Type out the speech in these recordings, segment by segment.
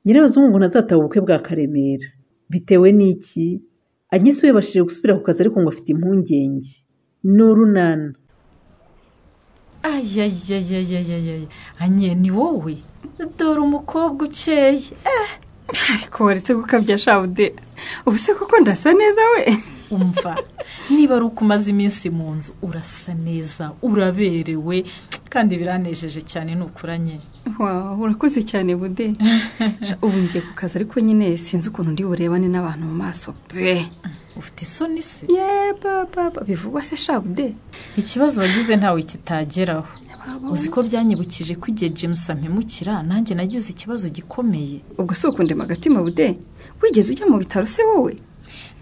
Nyirabazungu ngo ntazataba ubukwe bwa Karemera. Bitewe n'iki? Agnes we yabashije gusubira ku kazi ariko ngo afite impungenge. Ni urunana. Ayayayayayayay. Anye ni wowe? Dore umukobwa ukeye. Ariko waretse gukabya Shawude. Ubuse koko ndasa neza we. Umva, niba ari ukumaze iminsi mu nzu urasa neza, uraberewe kandi biranejeje cyane nukuranye. Wow, urakoze cyane Bude. Ubu ngiye ku kazi ariko nyine sinzi ukuntu ndi burebane n'abantu mu maso pe. Ufite isoni se? Baba bivugwa se Shawude. Ikibazo wagize ntawe kitageraho. Uzi ko byanyibukije ko igihe James ampemukira nanjye nagize ikibazo gikomeye. Ubwo se ukundema agatima Bude? Wigeze ujya mu bitaro se wowe?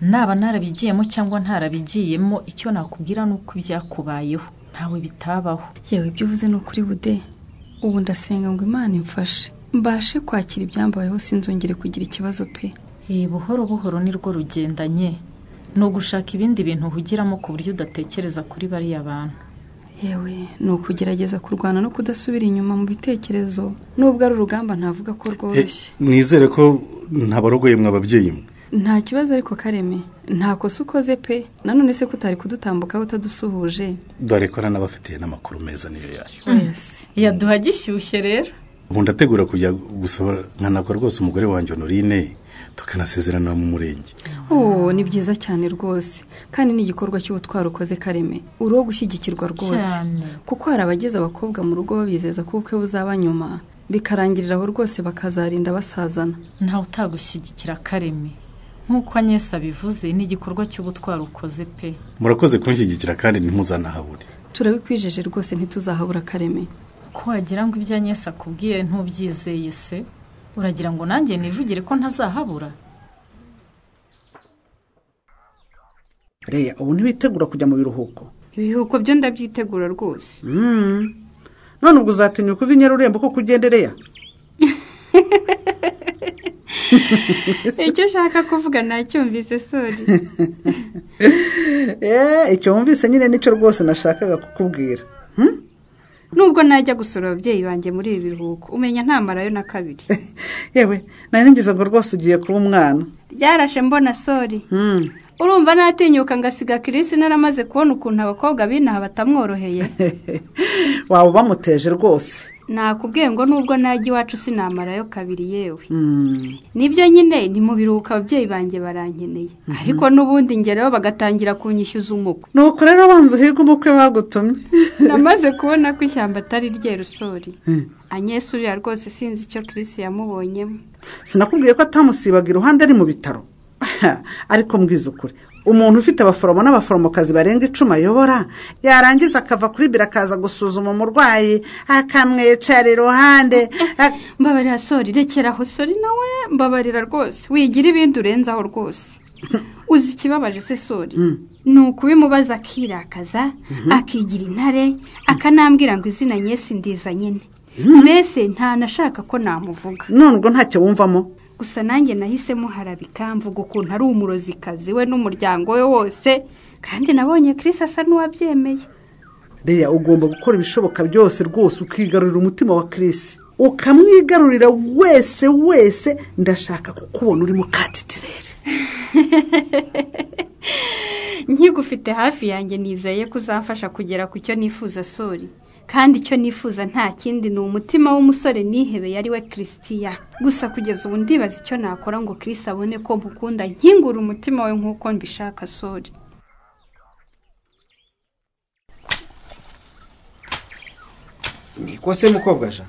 Naba narabigiyemo cyangwa ntarabigiyemo, icyo nakubwira nuko byakubayeho ntawe bitabaho. Yewe ibyo uvuze no kuri Bude. Ubu ndasenga ngo Imana imfashe mbashe kwakira ibyambayeho sinzongere kugira ikibazo pe. Buhoro buhoro nirwo rugendanye. No gushaka ibindi bintu hugiramo ku buryo udatekereza kuri bariya abantu. Yewe ni ukugerageza kurwana no kudasubira inyuma mu bitekerezo. Nubwo ari urugamba ntavuga ko rworoshye. Mwizere ko ntabarogoye mw'ababyeyi mwe. Nta kibazo ariko Kareme, nta kosa ukoze pe. Nanone se kutari kudutambuka utadusuhuje. Dore ko nanabafitiye n'amakuru meza niyo yayo. Yes. Yaduha gishyushye rero. Ubu ndategura kujya gusaba nkanakora rwose umugore wanjye Honorine tukanasezerana mu murenge. Ni byiza cyane rwose. Kandi ni igikorwa cy'ubutwaro ukoze Kareme. Uro gushyigikirwa rwose. Kuko hari abageze abakobwa mu rugo babizeza ko ubukwe buzaba nyuma bikarangirira aho rwose bakazarinda basazana. Ntawe utagushyigikira Kareme. Nkuko Agnes abivuze ni igikorwa cy'ubutwaro ukoze pe. Murakoze kunshyigikira kandi ntimuzanahabure. Turabikwijeje rwose ntituzahabura Kareme. Ko wagira ngo ibyo Agnes akubwiye ntubyizeye se? Uragira ngo nanjye nivugire ko ntazahabura? Reya, ubu ntibitegura kujya mu biruhuko? Ibiruhuko byo ndabyitegura rwose. None ubwo uzatinyuka uva i Nyarurembo ko kugendereya? Icyo ushaka kuvuga nacyumvise sori. Icyo wumvise nyine nicyo rwose nashakaga kukubwira. Nubwo najya gusura ababyeyi banjye muri ibi biruhuko umenya ntamarayo na kabiri. Yewe nari ngize ngo rwose ugiye kuba umwana. Byarashe mbona sori. Urumva natinyuka ngasiga Chris naramaze kubona ukuntu abakobwa binaha batamworoheye. Waba bamuteje rwose. Nakubwiye ngo nubwo najya iwacu sinamarayo kabiri yewe. Nibyo nyine ni mu biruhuko ababyeyi banjye barankeneye. Ariko nubundi ngeraho bagatangira kunyishyuza umukwe. Nuko rero banze uhiga umukwe bagutumye. Namaze kubona ko ishyamba atari rye rusori. Agnes uriya rwose sinzi icyo Chris yamubonyemo. Sinakubwiye ko atamusibaga iruhande ari mu bitaro. Ariko mbwiza ukuri, umuntu ufite abaforomo n'abaforomokazi barenga 10 ayobora yarangiza akava kuri birakaza gusuzuma umurwayi akamwicara iruhande. Mbabarira sori, rekeraho sori nawe mbabarira rwose wigira ibindi urenzaho rwose. Uzi ikibabaje se sori? Nuko bimubaza akirakaza akigira intare akanambwira ngo izina Agnes ndiza nyine. Mbese nta nashaka ko namuvuga. None ubwo ntacyo wumvamo? Gusa nanjye nahise muharabika mvuga ukuntu ari umurozikazi we n'umuryango we wose kandi nabonye Chris asa n'uwabyemeye. Reya ugomba gukora ibishoboka byose rwose ukigarurira umutima wa Chris ukamwigarurira wese ndashaka kukubona uri mu katitirere. Nkigufite hafi yanjye nizeye kuzamfasha kugera ku cyo nifuza sori. Kandi icyo nifuza nta kindi ni umutima w'umusore nihebeye ari we Christian. Gusa kugeza ubu ndibaza icyo nakora ngo Chris abone ko mukunda nkingura umutima we nkuko mbishaka sori. Niko se mukobwa ja?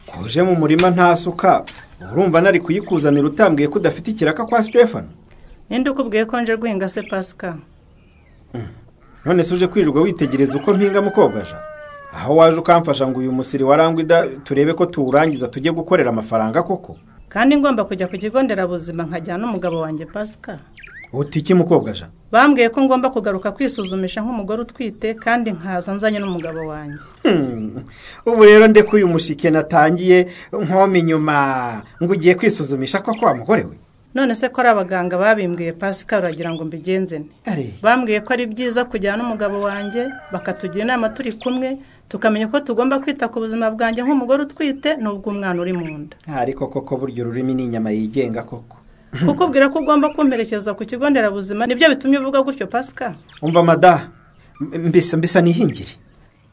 Koje mu murima nta suka. Urumva nari kuyikuzanira utambwiye ko udafite ikiraka kwa Stefano? Ninde ukubwiye ko nje guhinga se Pascal? None suje kwirirwa witegereza uko mpinga mukobwa ja? Aho waje ukamfasha ngo uyu musiri warangwida turebe ko tuwurangiza tujye gukorera amafaranga koko. Kandi ngomba kujya ku kigo nderabuzima nkajyana n'umugabo wanjye Pascal. Utiki mukobwa ja? Bambwiye ko ngomba kugaruka kwisuzumisha nk'umugore utwite kandi nkaza nzanye n'umugabo wanjye. Ubu rero ndeko uyu mushike natangiye nkome inyuma ngo ugiye kwisuzumisha ko kwa mugore we. none se ko ari abaganga babimbwiye Pasika uragira ngo mbigenze nte? Bambwiye ko ari byiza kujyana n'umugabo wanjye bakatugira inama turi kumwe tukamenya ko tugomba kwita ku buzima bwanjye nk'umugore utwite n'ubwo umwana uri mu nda. Ariko koko buryo ururimi ni inyama yigenga koko. Kukubwira ko ugomba kumperekeza ku kigo nderabuzima nibyo bitumye uvuga gutyo Pasika? Umva mada mbisa nihingire.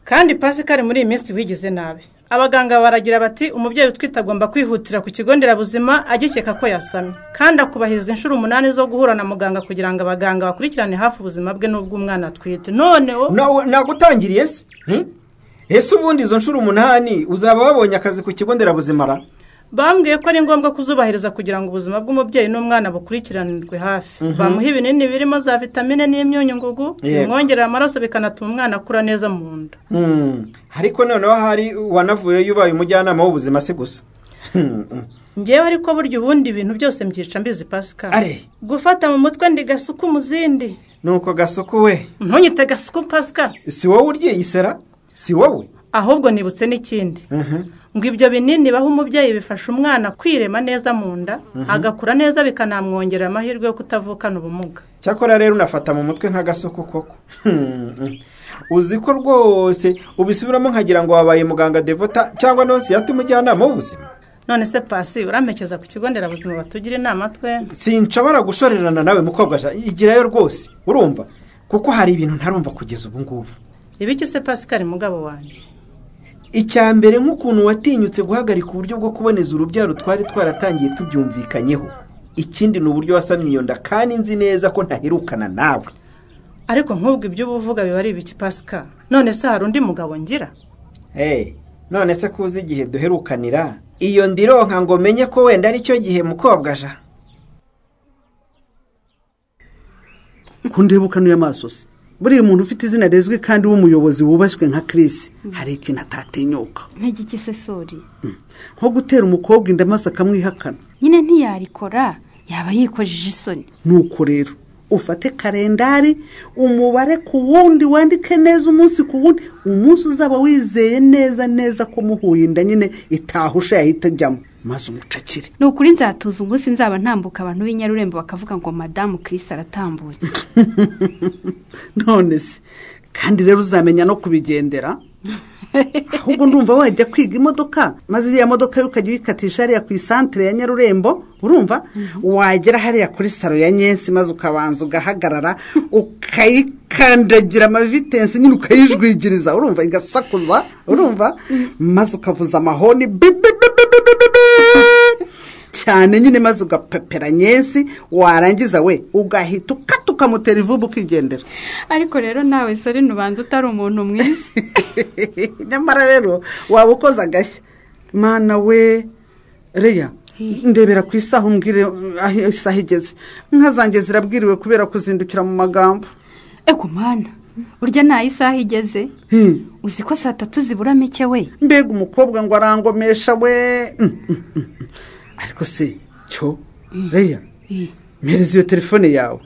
Kandi Pasika ari muri iyi minsi wigize nabi. Abaganga baragira bati umubyeyi utwite agomba kwihutira ku kigo nderabuzima agikeka ko yasamye kandi akubahiriza inshuro 8 zo guhura na muganga kugira ngo abaganga bakurikirane hafi ubuzima bwe n'ubwo umwana atwite. None nagutangiriye se ese ubundi izo nshuro 8 uzaba wabonye akazi ku kigo nderabuzima ra? Bambwiye ko ari ngombwa kuzubahiriza kugira ngo ubuzima bw'umubyeyi n'umwana bukurikiranirwe hafi. Bamuha ibinini birimo za vitamine n'imyunyu ngugu bimwongerera amaraso bikanatuma umwana akura neza mu nda. Ariko noneho hari wanavuye yubaye umujyanama w'ubuzima se gusa. Ngewe ariko buryo ubundi ibintu byose mbyica mbizi Pasika. Gufata mu mutwe ndi gasuku muzindi. Nuko gasuku we. Ntunyite gasuku Pasika. Si wowe urye isera? Si wowe? Ahubwo nibutse n'ikindi. Ngo ibyo binini baho umubyeyi bifasha umwana kwirema neza mu nda agakura neza bikanamwongerera amahirwe yo kutavukana ubumuga. Cyakora rero unafata mu mutwe nk'agasuku koko. Uzi ko rwose ubisubiramo nkagira ngo wabaye muganga Devota cyangwa nonse yatumujyanama w'ubuzima. None se Pasi uramekeza ku kigo nderabuzima batugira inama twe? Sinshobora gushorerana nawe mukobwa igirayo rwose urumva kuko hari ibintu ntarumva kugeza ubu ngubu. Ibiki se Pascal mugabo wanjye? Icyambere nk'ukuntu watinyutse guhagarika uburyo bwo kuboneza urubyaro twari twaratangiye tubyumvikanyeho. Ikindi n'uburyo wasamye iyo nda kandi nzi neza ko ntaherukana nawe. Ariko nk'ubwo ibyo uvuga biba ari ibiki Pascal? None se hari undi mugabo ngira? None se kuzi igihe duherukanira iyo ndironka ngo menye ko wenda ari cyo gihe mukobwa ja. Kundebukanuye amaso se. Buri umuntu ufite izina rezwe kandi w'umuyobozi wubashywe nka Chris hari ikintu atatinyuka. Nk'igiki se sori? Nko gutera umukobwa indamasa akamwihakana. Nyine ntiyarikora yaba yikojeje isoni. Nuko rero ufate kalendari umubare ku wundi wandike neza umunsi ku wundi umunsi uzaba wizeye neza ko muhuye inda nyine itahusha yahita jyamo maze umucakire. Nukuri nzatuza umunsi nzaba ntambuka abantu b'inyarurembo bakavuga ngo Madame Chris aratambutse. None se kandi rero uzamenya no kubigendera. Ahubwo ndumva wajya kwiga imodoka maze iriya modoka y'ukajya uyikatisha hariya ku isantere ya Nyarurembo urumva wagera hariya kuri saro ya Nyensi maze ukabanza ugahagarara ukayikandagira amavitensi nyine ukayijwigiriza urumva igasakuza urumva maze ukavuza amahoni cyane nyine maze ugapepera Nyensi warangiza we ugahita ukamutera ivubu ukigendera. Ariko rero nawe sori nubanza utari umuntu mwiza. Nyamara rero waba ukoze agashya mana we Reya ndebera ku isaha umbwire isaha igeze inka zanjye zirabwiriwe kubera kuzindukira mu magambo. Ego mana urya nta isaha igeze uzi ko 3 zibura mike we. Mbega umukobwa ngo arangomesha we. Ariko se cyo Reya mereza iyo telefone yawe.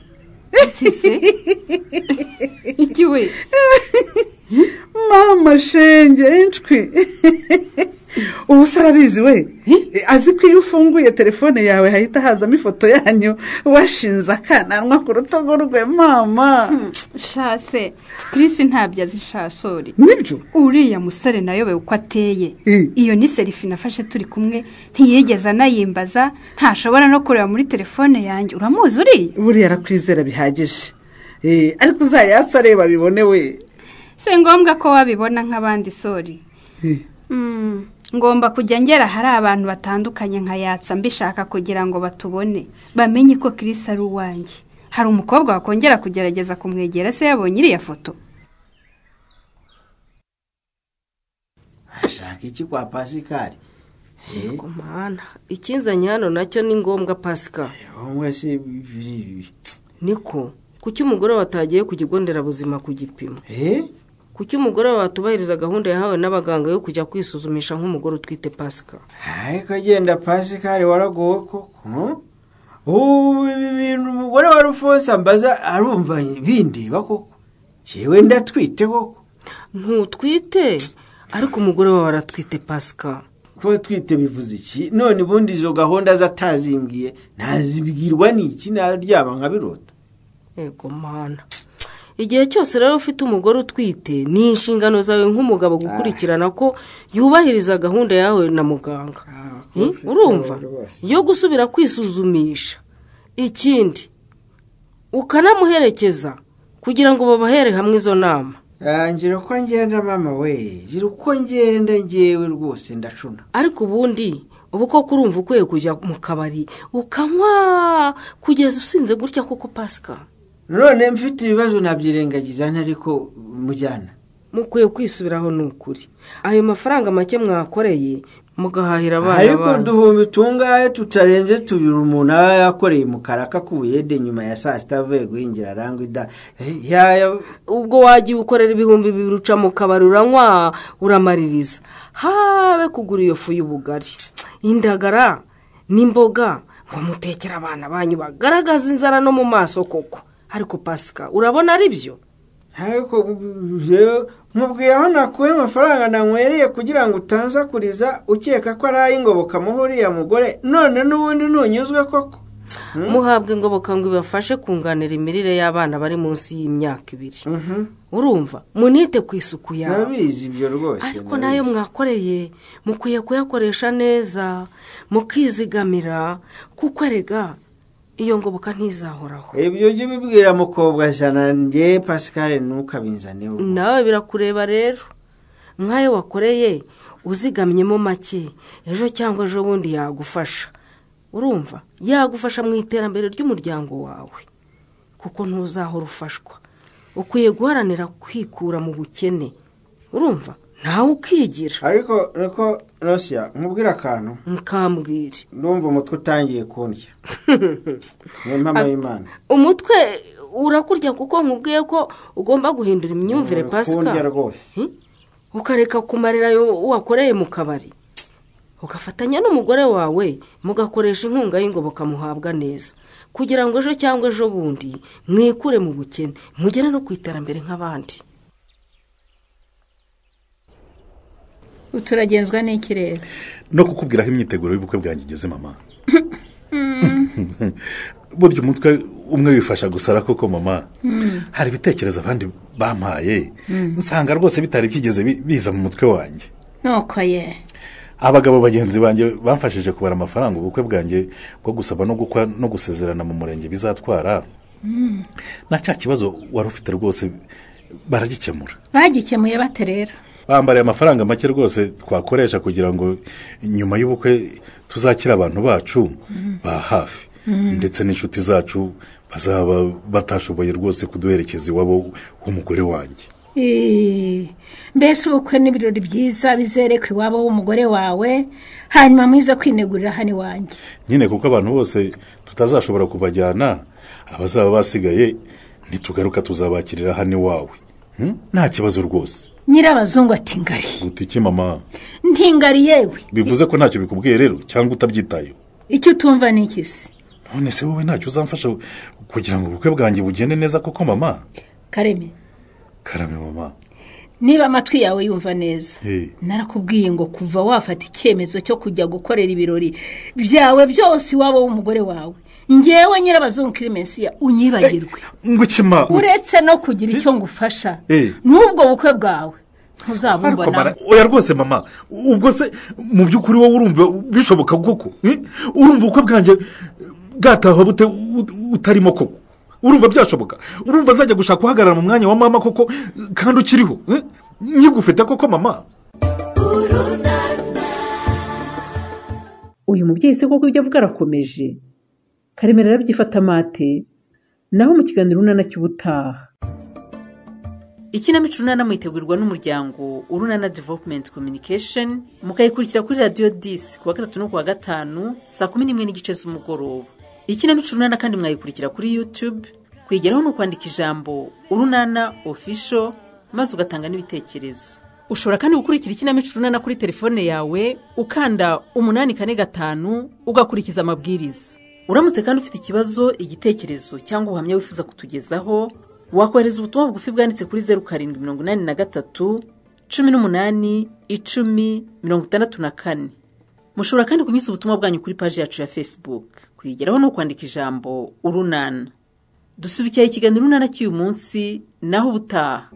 Iki we? Mama shenge inchwi. Ubusarabizi we azi ko iyo ufunguye telefone yawe hahita hazamo ifoto yanyu washinze akananwa ku rutugu rwe mama. Shase Chris ntabyo azishasori. Nibyo uriya musore nayobe uko ateye. Iyo ni selfie nafashe turi kumwe ntiyegeza nayimbaza ntashobora no kureba muri telefone yanjye uramuzi uri? Buri yarakwizera bihagije. Ariko uzayatsa reba bibone we. Se ngombwa ko wabibona nk'abandi sori. Ngomba kujya ngera hari abantu batandukanye nkayatsa mbishaka kugira ngo batubone bamenye ko Chris ari uwanjye. Hari umukobwa wakongera kugerageza kumwegera se yabonye iriya foto. Ashaka iki kwa Pascal? Yego mana ikinzanye hano nacyo ni ngombwa Pascal. Ngombwa se niko kuki umugore watagiye ku kigo nderabuzima ku gipimo? Kuki umugore watubahiriza gahunda yahawe n'abaganga yo kujya kwisuzumisha nk'umugore utwite Pascal? Ariko agenda Pascal waragowe koko. Ibintu umugore wa Rufose ambaza arumva bindi bakoko. Jewe ndatwite koko. Ntutwite ariko umugore wawe aratwite Pascal. kuba twite bivuze iki none ubundi izo gahunda zatazimbwiye ntazibwirwa n'iki naryama nkabirota yego mana igihe cyose rero ufite umugore utwite ni inshingano zawe nk'umugabo gukurikirana ko yubahiriza gahunda yawe na muganga urumva yo gusubira kwisuzumisha ikindi ukanamuherekeza kugira ngo babahere hamwe izo nama ngira uko ngenda mama we ngira uko ngenda ngewe rwose ndacuna ariko ubundi ubu koko urumva ukwiye kujya mu kabari ukanywa kugeza usinze gutya koko Pasika none mfite ibibazo nabyirengagiza ariko mujyana mukwiye kwisubiraho n'ukuri ayo mafaranga make mwakoreye mugahahira abana ariko duhumbi tungahe tutarenze tubiri umuntu yakoreye mu karaka k'ubuyede nyuma ya saa sita avuye guhingira arangwida ubwo wagiye ukorera ibihumbi 2 uca mu kabari uranywa uramaririza habe kugura iyo fu y'ubugari indagara n'imboga ngo mutekere abana banyu bagaragaza inzara no mu maso koko ariko Pasika urabona ari byo ariko mubwiye aho nakuye amafaranga nanywereye kugira ngo utanzakuriza ukeka ko ari ay'ingoboka muhuriye mugore none n'ubundi ntunyuzwe koko muhabwe ingoboka ngo ibafashe kunganira imirire y'abana bari munsi y'imyaka 2 urumva munite ku isuku yawe nabizi ibyo rwose ariko nayo mwakoreye mukwiye kuyakoresha neza mukizigamira kuko erega iyo ngoboka ntizahoraho ibyo jye bibwira mukobwa cyane nge Pascal nukabinzane nawe birakureba rero nkayo wakoreye uzigamyemo make ejo cyangwa ejo bundi yagufasha urumva yagufasha mu iterambere ry'umuryango wawe kuko ntuzahora ufashwa ukwiye guharanira kwikura mu bukene urumva nawe ukigira ariko niko Rosia nkubwira akantu nkambwire ndumva umutwe utangiye kundya mama y'Imana umutwe urakurya kuko nkubwiye ko ugomba guhindura imyumvire Pasika kundya rwose ukareka kumarira wakoreye mu kabari ugafatanya n'umugore wawe mugakoresha inkunga y'ingoboka muhabwa neza kugira ngo ejo cyangwa ejo bundi mwikure mu bukene mugere no kwiterambere nk'abandi uturagenzwa n'ikirere no kukubwiraho imyiteguro y'ubukwe bwanjye igeze mama burya umutwe umwe wifasha gusara koko mama hari ibitekerezo abandi bampaye nsanga rwose bitari byigeze biza mu mutwe wanjye nuko ye abagabo bagenzi banjye bamfashije kubara amafaranga ubukwe bwanjye bwo gusaba no gukwa no gusezerana mu murenge bizatwara na cya kibazo wari ufite rwose baragikemura bagikemuye bate rero bambariye amafaranga make rwose twakoresha kugira ngo nyuma y'ubukwe tuzakira abantu bacu ba hafi ndetse n'inshuti zacu bazaba batashoboye rwose kuduherekeza iwabo w'umugore wanjye mbese ubukwe n'ibirori byiza bizereka iwabo w'umugore wawe hanyuma mwiza kwinegurira hano iwanjye nyine kuko abantu bose tutazashobora kubajyana abazaba basigaye nitugaruka tuzabakirira hano iwawe nta kibazo rwose nyirabazungu ati ngari utiki mama ntingari yewe bivuze ko ntacyo bikubwiye rero cyangwa utabyitayeho icyo utumva ni ikisi none se wowe ntacyo uzamfasha kugira ngo ubukwe bwanjye bugende neza koko mama Karame mama niba amatwi yawe yumva neza narakubwiye ngo kuva wafata icyemezo cyo kujya gukorera ibirori byawe byose iwabo w'umugore wawe ngewe nyirabazungu Clemensia unyibagirwe ngukima uretse no kugira icyo ngufasha n'ubwo bukwe bwawe ntuzabumbona oya rwose mama ubwo se mu by'ukuri wowe urumva bishoboka koko urumva ubukwe bwanjye bwataha bute utarimo koko urumva byashoboka urumva nzajya gushaka guhagarara mu mwanya wa mama koko kandi ukiriho nyigufite koko mama uyu mubyeyi se koko ibyo avuga arakomeje Karemera arabyifata mate naho mu kiganiro urunana cy'ubutaha ikinamico urunana mwitegurirwa n'umuryango urunana development communication mukayikurikira kuri radio 10 kuwa 3 no kuwa 5 saa 11:15 z'umugoroba ikinamico urunana kandi mwayikurikira kuri YouTube kwigeraho no kwandika ijambo urunana official maze ugatanga n'ibitekerezo ushobora kandi gukurikira ikinamico urunana kuri telefone yawe ukanda 845 ugakurikiza amabwiriza uramutse kandi ufite ikibazo igitekerezo cyangwa ubuhamya wifuza kutugezaho wakohereza ubutumwa bugufi bwanditse kuri 0783 18 10 64 mushobora kandi kunyuza ubutumwa bwanyu kuri paji yacu ya Facebook kwigeraho no kwandika ijambo urunana. Dusubikira ikiganiro urunana cy'uyu munsi naho ubutaha.